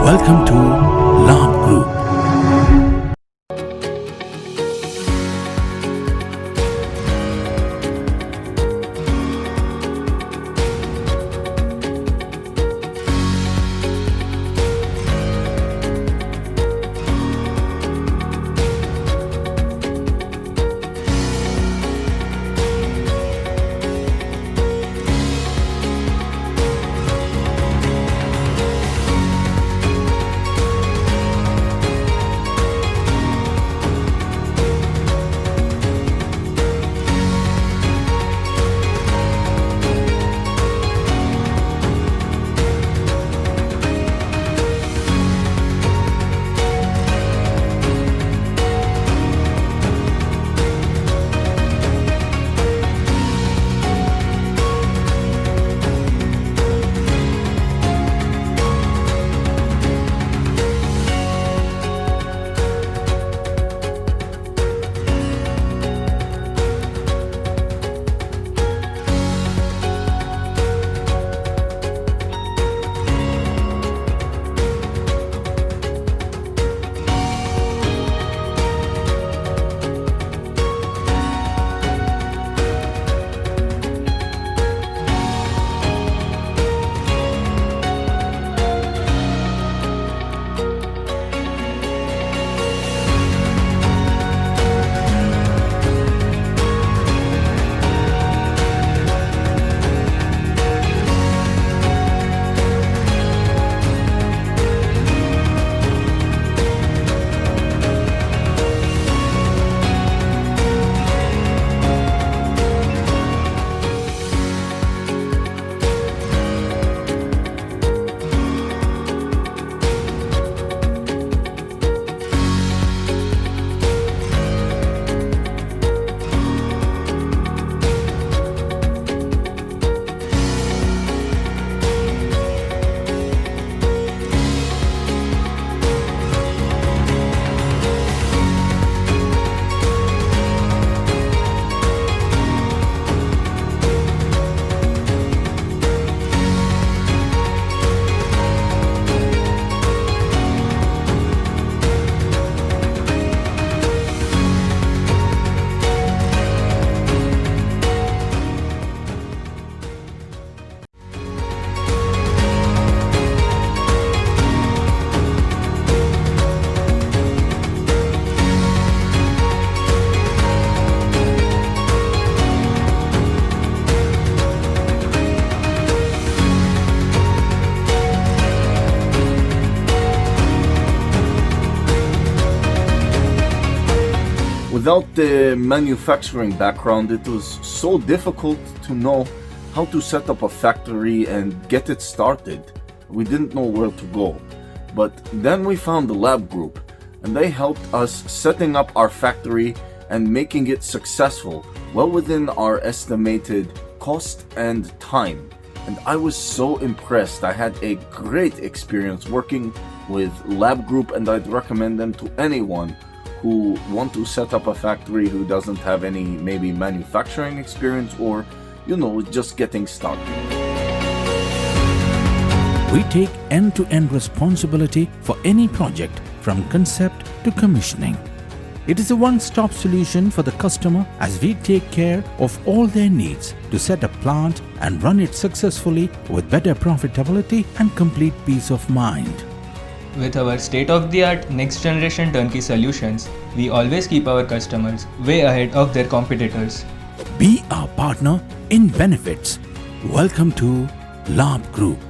Welcome to Labh Group. Without the manufacturing background, it was so difficult to know how to set up a factory and get it started. We didn't know where to go. But then we found the Labh Group, and they helped us setting up our factory and making it successful, well within our estimated cost and time. And I was so impressed. I had a great experience working with Labh Group, and I'd recommend them to anyone who want to set up a factory who doesn't have any maybe manufacturing experience or, just getting started. We take end-to-end responsibility for any project from concept to commissioning. It is a one-stop solution for the customer as we take care of all their needs to set a plant and run it successfully with better profitability and complete peace of mind. With our state-of-the-art next-generation turnkey solutions, we always keep our customers way ahead of their competitors. Be our partner in benefits. Welcome to Labh Group.